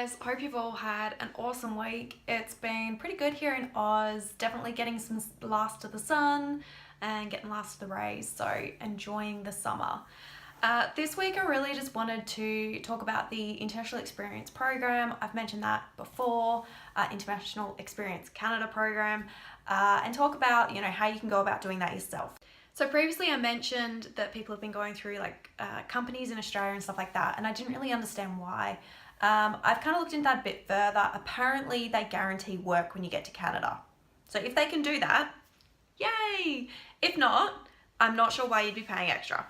guys, hope you've all had an awesome week. It's been pretty good here in Oz, definitely getting some last of the sun and getting last of the rays, so enjoying the summer. This week I really just wanted to talk about the International Experience Program. I've mentioned that before, International Experience Canada program, and talk about how you can go about doing that yourself. So previously I mentioned that people have been going through companies in Australia and stuff like that, and I didn't really understand why. I've kind of looked into that a bit further. Apparently they guarantee work when you get to Canada. So if they can do that, yay! If not, I'm not sure why you'd be paying extra.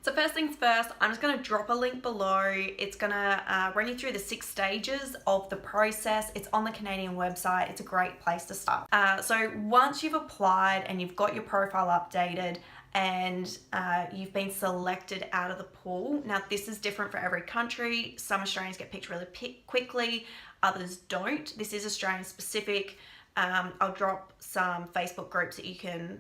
So first things first, I'm just going to drop a link below. It's going to run you through the 6 stages of the process. It's on the Canadian website. It's a great place to start. So once you've applied and you've got your profile updated and you've been selected out of the pool. Now this is different for every country. Some Australians get picked really quickly, others don't. This is Australian specific. I'll drop some Facebook groups that you can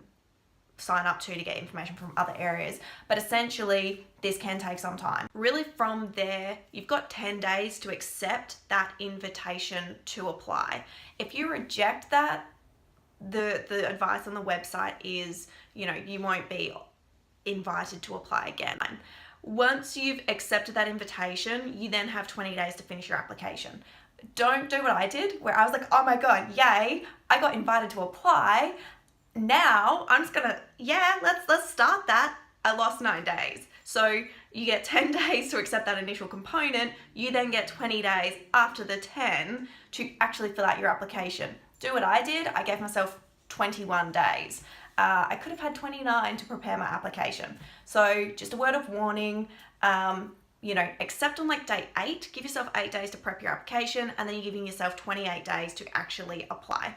sign up to get information from other areas, but essentially this can take some time. Really from there, you've got 10 days to accept that invitation to apply. If you reject that, the advice on the website is, you won't be invited to apply again. Once you've accepted that invitation, you then have 20 days to finish your application. Don't do what I did, where I was like, oh my God, yay, I got invited to apply. Now I'm just gonna, let's start that. I lost 9 days. So you get 10 days to accept that initial component. You then get 20 days after the 10 to actually fill out your application. Do what I did. I gave myself 21 days. I could have had 29 to prepare my application. So just a word of warning, accept on day 8, give yourself 8 days to prep your application, and then you're giving yourself 28 days to actually apply.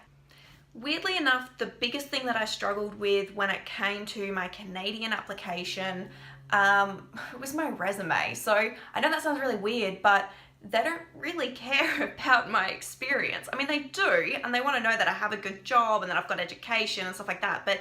Weirdly enough, the biggest thing that I struggled with when it came to my Canadian application was my resume. So I know that sounds really weird, but they don't really care about my experience. I mean, they do, and they want to know that I have a good job and that I've got education and stuff like that, but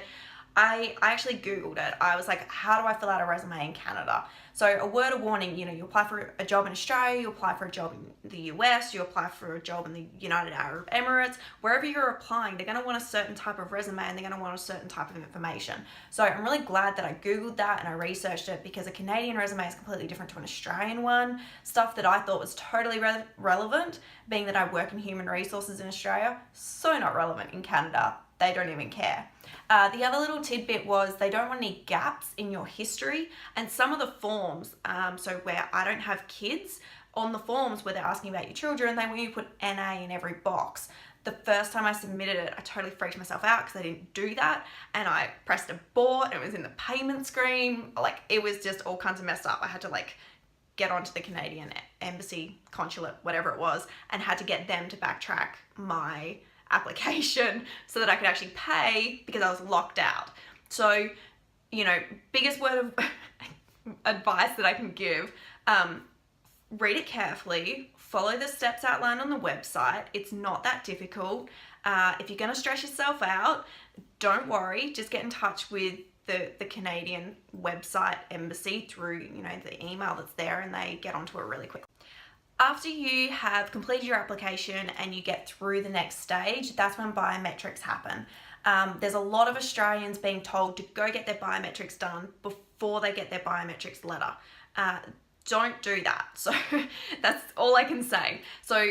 I actually Googled it. I was like, how do I fill out a resume in Canada? So a word of warning, you apply for a job in Australia, you apply for a job in the US, you apply for a job in the United Arab Emirates, wherever you're applying, they're going to want a certain type of resume and they're going to want a certain type of information. So I'm really glad that I Googled that and I researched it, because a Canadian resume is completely different to an Australian one. Stuff that I thought was totally relevant, being that I work in human resources in Australia, so not relevant in Canada. They don't even care. The other little tidbit was they don't want any gaps in your history, and some of the forms, so where I don't have kids, on the forms where they're asking about your children, they want you to put NA in every box. The first time I submitted it, I totally freaked myself out because I didn't do that, and I pressed abort, and it was in the payment screen. It was just all kinds of messed up. I had to get onto the Canadian embassy, consulate, whatever it was, and had to get them to backtrack my application so that I could actually pay, because I was locked out. So, biggest word of advice that I can give, read it carefully, follow the steps outlined on the website. It's not that difficult. If you're going to stress yourself out, don't worry, just get in touch with the Canadian website embassy through, the email that's there, and they get onto it really quick. After you have completed your application and you get through the next stage, that's when biometrics happen. There's a lot of Australians being told to go get their biometrics done before they get their biometrics letter. Don't do that. So that's all I can say. So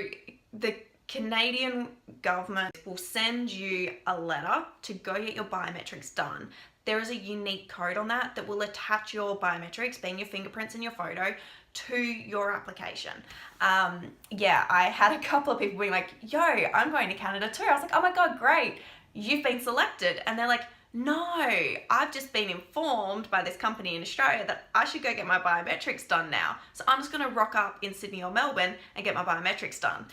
the Canadian government will send you a letter to go get your biometrics done. There is a unique code on that will attach your biometrics, being your fingerprints and your photo, to your application. I had a couple of people being like, yo, I'm going to Canada too. I was like, oh my God, great. You've been selected. And they're like, no, I've just been informed by this company in Australia that I should go get my biometrics done now. So I'm just going to rock up in Sydney or Melbourne and get my biometrics done.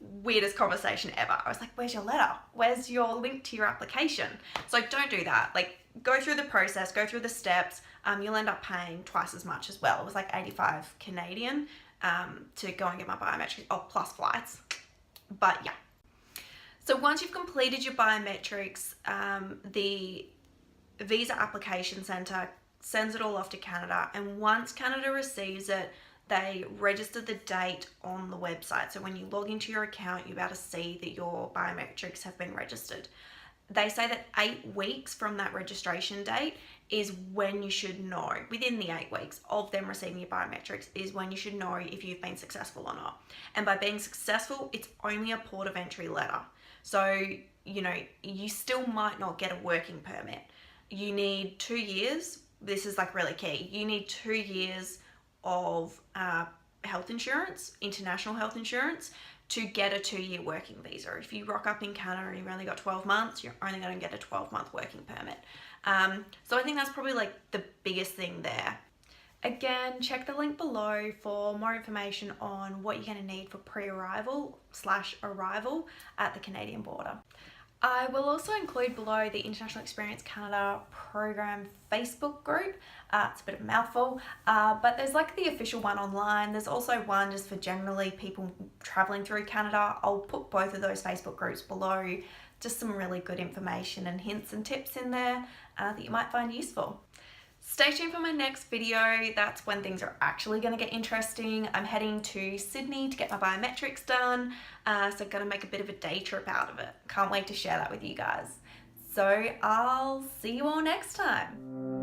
Weirdest conversation ever. I was like, where's your letter? Where's your link to your application? So don't do that. Go through the process, go through the steps. You'll end up paying twice as much as well. It was 85 Canadian to go and get my biometrics, plus flights. But yeah. So once you've completed your biometrics, the Visa Application Centre sends it all off to Canada, and once Canada receives it, they register the date on the website. So when you log into your account, you're about to see that your biometrics have been registered. They say that 8 weeks from that registration date is when you should know, within the 8 weeks of them receiving your biometrics, is when you should know if you've been successful or not. And by being successful, it's only a port of entry letter. So, you still might not get a working permit. You need 2 years. This is like really key. You need 2 years of health insurance, international health insurance, to get a 2-year working visa. If you rock up in Canada and you've only got 12 months, you're only going to get a 12-month working permit. So I think that's probably like the biggest thing there. Again, check the link below for more information on what you're going to need for pre-arrival/arrival at the Canadian border. I will also include below the International Experience Canada program Facebook group. It's a bit of a mouthful, but there's like the official one online. There's also one just for generally people traveling through Canada. I'll put both of those Facebook groups below. Just some really good information and hints and tips in there that you might find useful. Stay tuned for my next video. That's when things are actually going to get interesting. I'm heading to Sydney to get my biometrics done, so I'm going to make a bit of a day trip out of it. Can't wait to share that with you guys. So I'll see you all next time.